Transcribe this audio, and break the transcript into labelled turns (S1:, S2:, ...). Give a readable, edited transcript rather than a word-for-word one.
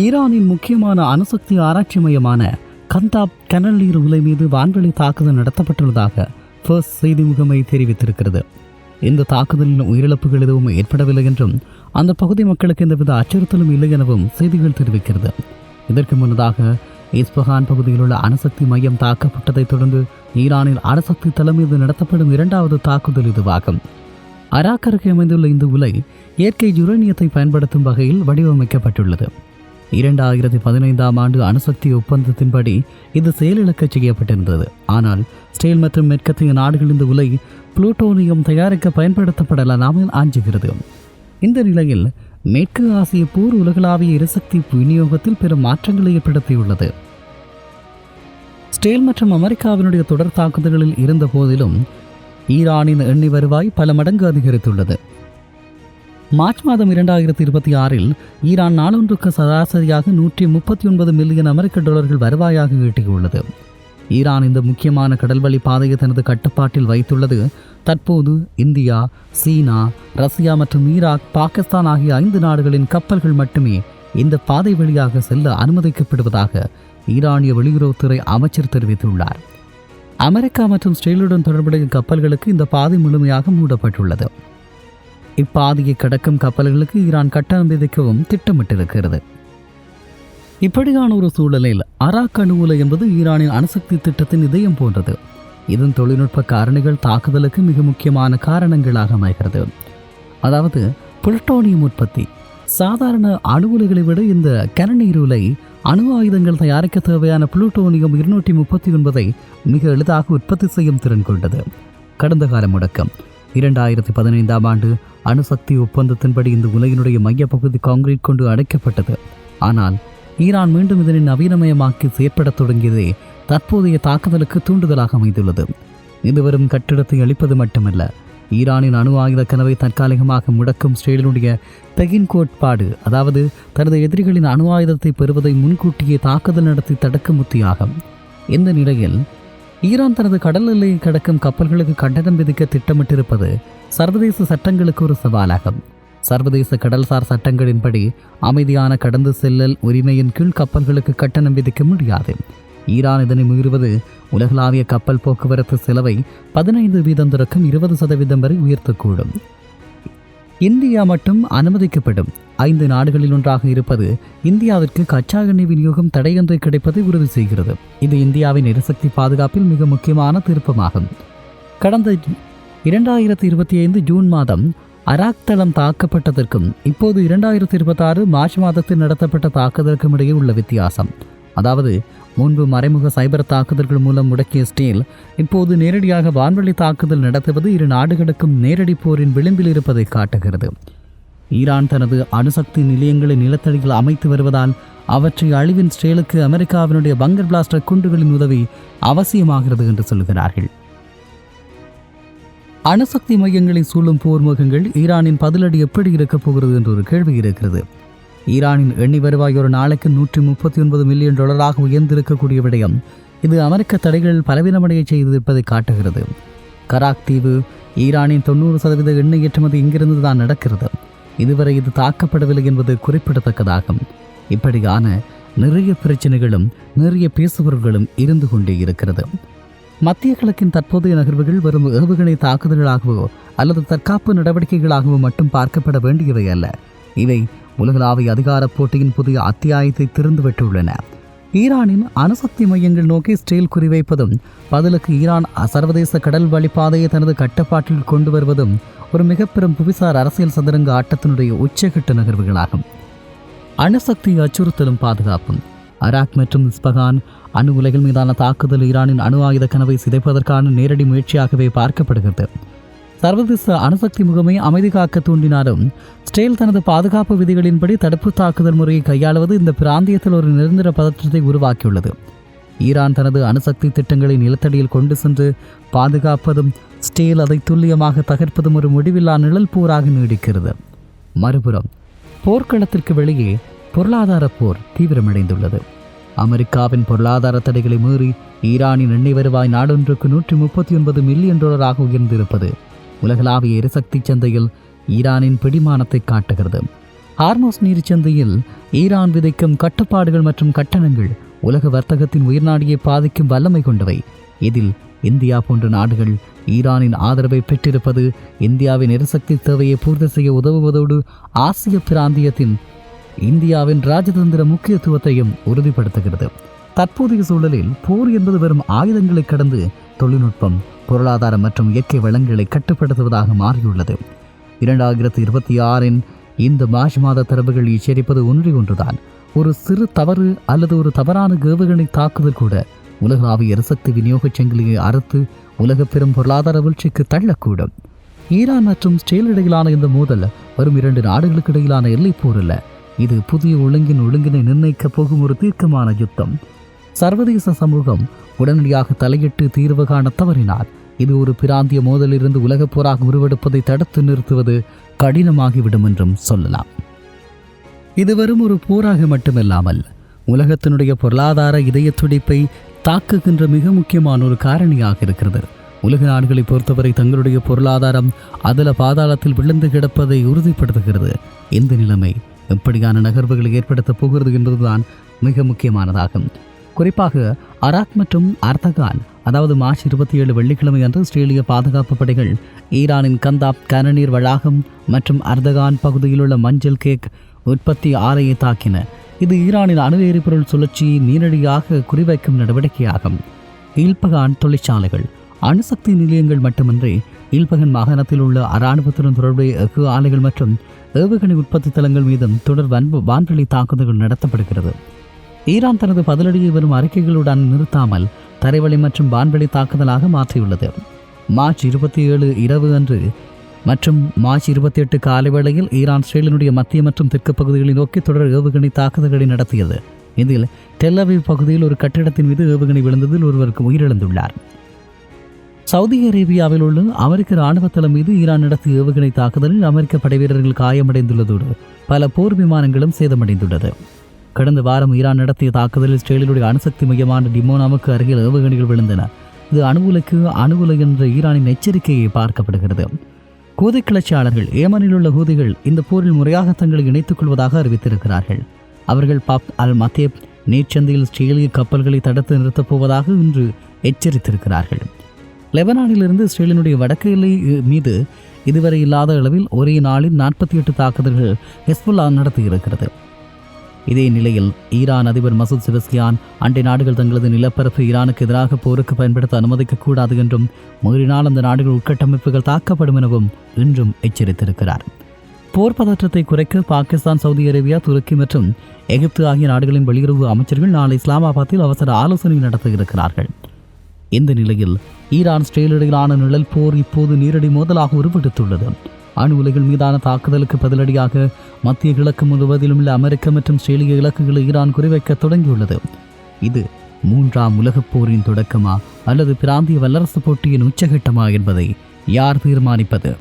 S1: ஈரானின் முக்கியமான அணுசக்தி ஆராய்ச்சி மையமான கந்தாப் கனல் நீர் உலை மீது வான்வெளி தாக்குதல் நடத்தப்பட்டுள்ளதாக ஃபர்ஸ்ட் செய்தி முகமை தெரிவித்திருக்கிறது. இந்த தாக்குதலில் உயிரிழப்புகள் எதுவும் ஏற்படவில்லை என்றும் அந்த பகுதி மக்களுக்கு எந்தவித அச்சுறுத்தலும் இல்லை எனவும் செய்திகள் தெரிவிக்கிறது. இதற்கு முன்னதாக இஸ்பஹான் பகுதியில் உள்ள அணுசக்தி மையம் தாக்கப்பட்டதைத் தொடர்ந்து ஈரானில் அணுசக்தி தளம் மீது நடத்தப்படும் இரண்டாவது தாக்குதல் இதுவாகும். அராக் அருகே அமைந்துள்ள இந்த உலை இயற்கை யுரேனியத்தை பயன்படுத்தும் வகையில் வடிவமைக்கப்பட்டுள்ளது. 2015ஆம் ஆண்டு அணுசக்தி ஒப்பந்தத்தின்படி இது செயலிழக்க செய்யப்பட்டிருந்தது. ஆனால் இஸ்ரேல் மற்றும் மேற்கத்திய நாடுகள் இந்த உலை புளூட்டோனியம் தயாரிக்க பயன்படுத்தப்படலாம் என அஞ்சுகிறது. இந்த நிலையில் மேற்கு ஆசிய போர் உலகளாவிய எரிசக்தி விநியோகத்தில் பெரும் மாற்றங்களை ஏற்படுத்தியுள்ளது. இஸ்ரேல் மற்றும் அமெரிக்காவினுடைய தொடர் தாக்குதல்களில் இருந்த போதிலும் ஈரானின் எண்ணெய் வருவாய் பல மடங்கு அதிகரித்துள்ளது. மார்ச் மாதம் 2026 ஈரான் நாளொன்றுக்கு சராசரியாக 139 மில்லியன் அமெரிக்க டாலர்கள் வருவாயாக ஈட்டியுள்ளது. ஈரான் இந்த முக்கியமான கடல்வழி பாதையை தனது கட்டுப்பாட்டில் வைத்துள்ளது. தற்போது இந்தியா, சீனா, ரஷ்யா மற்றும் ஈராக், பாகிஸ்தான் ஆகிய 5 நாடுகளின் கப்பல்கள் மட்டுமே இந்த பாதை வழியாக செல்ல அனுமதிக்கப்படுவதாக ஈரானிய வெளியுறவுத்துறை அமைச்சர் தெரிவித்துள்ளார். அமெரிக்கா மற்றும் இஸ்ரேலுடன் தொடர்புடைய கப்பல்களுக்கு இந்த பாதை முழுமையாக மூடப்பட்டுள்ளது. இப்பாதையை கடக்கும் கப்பல்களுக்கு ஈரான் கட்டணம் விதிக்கவும் திட்டமிட்டிருக்கிறது. இப்படியான ஒரு சூழலில் அராக் அணு உலை என்பது ஈரானின் அணுசக்தி திட்டத்தின் இதயம் போன்றது. இதன் தொழில்நுட்ப காரணிகள் தாக்குதலுக்கு மிக முக்கியமான காரணங்களாக அமைகிறது. அதாவது புளுட்டோனியம் உற்பத்தி. சாதாரண அணு உலைகளை விட இந்த கனநீர் உலை அணு ஆயுதங்கள் தயாரிக்க தேவையான புளுட்டோனியம் 239 மிக எளிதாக உற்பத்தி செய்யும் திறன் கொண்டது. கடந்த கால முடக்கம் 2015ஆம் ஆண்டு அணுசக்தி ஒப்பந்தத்தின்படி இந்த உலகினுடைய மையப்பகுதி கான்கிரீட் கொண்டு அடைக்கப்பட்டது. ஆனால் ஈரான் மீண்டும் இதனை நவீனமயமாக்கி செயற்பட தொடங்கியதே தற்போதைய தாக்குதலுக்கு தூண்டுதலாக அமைந்துள்ளது. இது வெறும் கட்டிடத்தை அளிப்பது மட்டுமல்ல, ஈரானின் அணு ஆயுத கனவை தற்காலிகமாக முடக்கும் இஸ்ரேலினுடைய தெகின் கோட்பாடு, அதாவது தனது எதிரிகளின் அணு ஆயுதத்தை பெறுவதை முன்கூட்டியே தாக்குதல் நடத்தி தடுக்கும் உத்தியாகும். இந்த நிலையில் ஈரான் தனது கடல் எல்லையை கடக்கும் கப்பல்களுக்கு கட்டணம் விதிக்க திட்டமிட்டிருப்பது சர்வதேச சட்டங்களுக்கு ஒரு சவாலாகும். சர்வதேச கடல்சார் சட்டங்களின்படி அமைதியான கடந்து செல்லல் உரிமையின் கீழ் கப்பல்களுக்கு கட்டணம் விதிக்க முடியாது. ஈரான் இதனை மீறுவது உலகளாவிய கப்பல் போக்குவரத்து செலவை 15% தொடக்கம் 20% வரை உயர்த்தக்கூடும். இந்தியா மட்டும் அனுமதிக்கப்படும் 5 நாடுகளில் ஒன்றாக இருப்பது இந்தியாவிற்கு கச்சா எண்ணெய் விநியோகம் தடையொன்றை கிடைப்பதை உறுதி செய்கிறது. இது இந்தியாவின் எரிசக்தி பாதுகாப்பில் மிக முக்கியமான திருப்பமாகும். கடந்த 2025 ஜூன் மாதம் அராக் தளம் தாக்கப்பட்டதற்கும் இப்போது 2026 மார்ச் மாதத்தில் நடத்தப்பட்ட தாக்குதலுக்கும் இடையே உள்ள வித்தியாசம், அதாவது முன்பு மறைமுக சைபர் தாக்குதல்கள் மூலம் முடக்கிய இஸ்ரேல் இப்போது நேரடியாக வான்வெளி தாக்குதல் நடத்துவது இரு நாடுகளுக்கும் நேரடி போரின் விளிம்பில் இருப்பதை காட்டுகிறது. ஈரான் தனது அணுசக்தி நிலையங்களை நிலத்தடியில் அமைத்து வருவதால் அவற்றை அழிவின் இஸ்ரேலுக்கு அமெரிக்காவினுடைய பங்கர் பிளாஸ்டர் குண்டுகளின் உதவி அவசியமாகிறது என்று சொல்கிறார்கள். அணுசக்தி மையங்களை சூழும் போர் முகங்கள் ஈரானின் பதிலடி எப்படி இருக்கப் போகிறது என்ற ஒரு கேள்வி இருக்கிறது. ஈரானின் எண்ணெய் வருவாய் ஒரு நாளைக்கு 139 மில்லியன் டாலராக உயர்ந்திருக்கக்கூடிய விடயம் இது அமெரிக்க தடைகள் பலவீனமடைய செய்திருப்பதை காட்டுகிறது. கராக் தீவு ஈரானின் 90% எண்ணெய் ஏற்றுமதி இங்கிருந்து தான் நடக்கிறது. இதுவரை இது தாக்கப்படவில்லை என்பது குறிப்பிடத்தக்கதாகும். இப்படியான நிறைய பிரச்சனைகளும் நிறைய பேசுபவர்களும் இருந்து கொண்டே இருக்கிறது. மத்திய கிழக்கின் தற்போதைய நகர்வுகள் வெறும் ஏவுகணை தாக்குதல்களாகவோ அல்லது தற்காப்பு நடவடிக்கைகளாகவோ மட்டும் பார்க்கப்பட வேண்டியவை அல்ல. இவை உலகளாவிய அதிகார போட்டியின் புதிய அத்தியாயத்தை திறந்துவிட்டுள்ளன. ஈரானின் அணுசக்தி மையங்கள் நோக்கி இஸ்ரேல் குறிவைப்பதும் பதிலுக்கு ஈரான் சர்வதேச கடல் வழிப்பாதையை தனது கட்டுப்பாட்டில் கொண்டு வருவதும் ஒரு மிக பெரும் புவிசார் அரசியல் சதுரங்க ஆட்டத்தினுடைய உச்சகட்ட நகர்வுகளாகும். அணுசக்தி அச்சுறுத்தலும் பாதுகாப்பும். அராக் மற்றும் இஸ்பஹான் அணு உலைகள் மீதான தாக்குதல் ஈரானின் அணு ஆயுத கனவை சிதைப்பதற்கான நேரடி முயற்சியாகவே பார்க்கப்படுகிறது. சர்வதேச அணுசக்தி முகமை அமைதி காக்க தூண்டினாலும் இஸ்ரேல் தனது பாதுகாப்பு விதிகளின்படி தடுப்பு தாக்குதல் முறையை கையாளுவது இந்த பிராந்தியத்தில் ஒரு நிரந்தர பதற்றத்தை உருவாக்கியுள்ளது. ஈரான் தனது அணுசக்தி திட்டங்களை நிலத்தடியில் கொண்டு சென்று பாதுகாப்பதும் இஸ்ரேல் அதை துல்லியமாக தகர்ப்பதும் ஒரு முடிவில்லா நிழல் போராக நீடிக்கிறது. மறுபுறம் போர்க்களத்திற்கு வெளியே பொருளாதார போர் தீவிரமடைந்துள்ளது. அமெரிக்காவின் பொருளாதார தடைகளை மீறி ஈரானின் எண்ணெய் வருவாய் நாடொன்றுக்கு 139 மில்லியன் டாலராக உயர்ந்திருப்பது உலகளாவிய எரிசக்தி சந்தையில் ஈரானின் பிடிமானத்தை காட்டுகிறது. ஹார்மோஸ் நீர்ச்சந்தையில் ஈரான் விதிக்கும் கட்டுப்பாடுகள் மற்றும் கட்டணங்கள் உலக வர்த்தகத்தின் உயிர்நாடியை பாதிக்கும் வல்லமை கொண்டவை. இதில் இந்தியா போன்ற நாடுகள் ஈரானின் ஆதரவை பெற்றிருப்பது இந்தியாவின் எரிசக்தி தேவையை பூர்த்தி செய்ய உதவுவதோடு ஆசிய பிராந்தியத்தின் இந்தியாவின் ராஜதந்திர முக்கியத்துவத்தையும் உறுதிப்படுத்துகிறது. தற்போதைய சூழலில் போர் என்பது வெறும் ஆயுதங்களை கடந்து தொழில்நுட்பம், பொருளாதாரம் மற்றும் இயற்கை வளங்களை கட்டுப்படுத்துவதாக மாறியுள்ளது. 2026 இந்த மார்ச் மாத தரவுகள் எச்சரிப்பது ஒன்றுதான். ஒரு சிறு தவறு அல்லது ஒரு தவறான ஏவுகணை தாக்குதல் கூட உலகளாவிய எரிசக்தி விநியோக சங்கிலியை அறுத்து உலக பெரும் பொருளாதார வீழ்ச்சிக்கு தள்ளக்கூடும். ஈரான் மற்றும் இஸ்ரேல் இடையிலான இந்த மோதல் வரும் 2 நாடுகளுக்கு இடையிலான எல்லைப் போர் அல்ல. இது புதிய ஒழுங்கினை நிர்ணயிக்கப் போகும் ஒரு தீர்க்கமான யுத்தம். சர்வதேச சமூகம் உடனடியாக தலையிட்டு தீர்வு காண தவறினார் இது ஒரு பிராந்திய மோதலிருந்து உலகப் போராக உருவெடுப்பதை தடுத்து நிறுத்துவது கடினமாகிவிடும் என்றும் சொல்லலாம். இது வெறும் ஒரு போராக மட்டுமல்லாமல் உலகத்தினுடைய பொருளாதார இதய துடிப்பை தாக்குகின்ற மிக முக்கியமான ஒரு காரணியாக இருக்கிறது. உலக நாடுகளை பொறுத்தவரை தங்களுடைய பொருளாதாரம் அதல பாதாளத்தில் விழுந்து கிடப்பதை உறுதிப்படுத்துகிறது. இந்த நிலைமை எப்படியான நகர்வுகளை ஏற்படுத்தப் போகிறது என்பதுதான் மிக முக்கியமானதாகும். குறிப்பாக அராக் மற்றும் அர்தகான், அதாவது மார்ச் 27 வெள்ளிக்கிழமை அன்று இஸ்ரேலிய பாதுகாப்பு படைகள் ஈரானின் கந்தாப் கனநீர் வளாகம் மற்றும் அர்தகான் பகுதியில் உள்ள மஞ்சள் கேக் உற்பத்தி ஆலையை தாக்கின. இது ஈரானின் அணு எரிபொருள் சுழற்சியை நேரடியாக குறிவைக்கும் நடவடிக்கையாகும். இல்பகான் தொழிற்சாலைகள், அணுசக்தி நிலையங்கள் மட்டுமின்றி இல்பகன் மாகாணத்தில் உள்ள இராணுவத்துடன் தொடர்புடைய எஃகு ஆலைகள் மற்றும் ஏவுகணை உற்பத்தி தளங்கள் மீதும் தொடர் வான்வெளி தாக்குதல்கள் நடத்தப்படுகிறது. ஈரான் தனது பதிலடியை வரும் அறிக்கைகளுடன் நிறுத்தாமல் தரைவழி மற்றும் வான்வெளி தாக்குதலாக மாற்றியுள்ளது. மார்ச் 27 இரவு அன்று மற்றும் மார்ச் 28 காலை வேளையில் ஈரான் இஸ்ரேலினுடைய மத்திய மற்றும் தெற்கு பகுதிகளை நோக்கி தொடர் ஏவுகணை தாக்குதல்களை நடத்தியது. இதில் டெல் அவீவ் பகுதியில் ஒரு கட்டிடத்தின் மீது ஏவுகணை விழுந்ததில் ஒருவருக்கு உயிரிழந்துள்ளார். சவுதி அரேபியாவில் உள்ள அமெரிக்க இராணுவ தளம் மீது ஈரான் நடத்திய ஏவுகணை தாக்குதலில் அமெரிக்க படைவீரர்கள் காயமடைந்துள்ளதோடு பல போர் விமானங்களும் சேதமடைந்துள்ளது. கடந்த வாரம் ஈரான் நடத்திய தாக்குதலில் இஸ்ரேலினுடைய அணுசக்தி மையமான டிமோனாவுக்கு அருகில் ஏவுகணைகள் விழுந்தன. இது அணு உலை என்ற ஈரானின் எச்சரிக்கையை பார்க்கப்படுகிறது. ஹூதி கிளர்ச்சியாளர்கள் ஏமனில் உள்ள ஹூதிகள் இந்த போரில் முறையாக தங்களை இணைத்துக் கொள்வதாக அறிவித்திருக்கிறார்கள். அவர்கள் பாப் அல் மத்தேப் நீர்ச்சந்தையில் இஸ்ரேலிய கப்பல்களை தடுத்து நிறுத்தப் போவதாக இன்று எச்சரித்திருக்கிறார்கள். லெபனானிலிருந்து இஸ்ரேலினுடைய வடக்கு எல்லை மீது இதுவரை இல்லாத அளவில் ஒரே நாளில் 48 தாக்குதல்கள் ஹெஸ்புல்லா நடத்தியிருக்கிறது. இதே நிலையில் ஈரான் அதிபர் மசூத் செபஸ்கியான் அண்டை நாடுகள் தங்களது நிலப்பரப்பு ஈரானுக்கு எதிராக போருக்கு பயன்படுத்த அனுமதிக்கக்கூடாது என்றும் மீறினால் அந்த நாடுகள் உட்கட்டமைப்புகள் தாக்கப்படும் எனவும் இன்றும் எச்சரித்திருக்கிறார். போர் பதற்றத்தை குறைக்க பாகிஸ்தான், சவுதி அரேபியா, துருக்கி மற்றும் எகிப்து ஆகிய நாடுகளின் வெளியுறவு அமைச்சர்கள் நாளை இஸ்லாமாபாத்தில் அவசர ஆலோசனை நடத்த இருக்கிறார்கள். இந்த நிலையில் ஈரான் இஸ்ரேல் இடையிலான நிழல் போர் இப்போது நேரடி மோதலாக உருவெடுத்துள்ளது. அணு உலைகள் மீதான தாக்குதலுக்கு பதிலடியாக மத்திய கிழக்கு முழுவதிலும் உள்ள அமெரிக்க மற்றும் இஸ்ரேலிய இலக்குகளை ஈரான் குறிவைக்க தொடங்கியுள்ளது. இது 3ஆம் உலகப் போரின் தொடக்கமா அல்லது பிராந்திய வல்லரசு போட்டியின் உச்சகட்டமா என்பதை யார் தீர்மானிப்பது?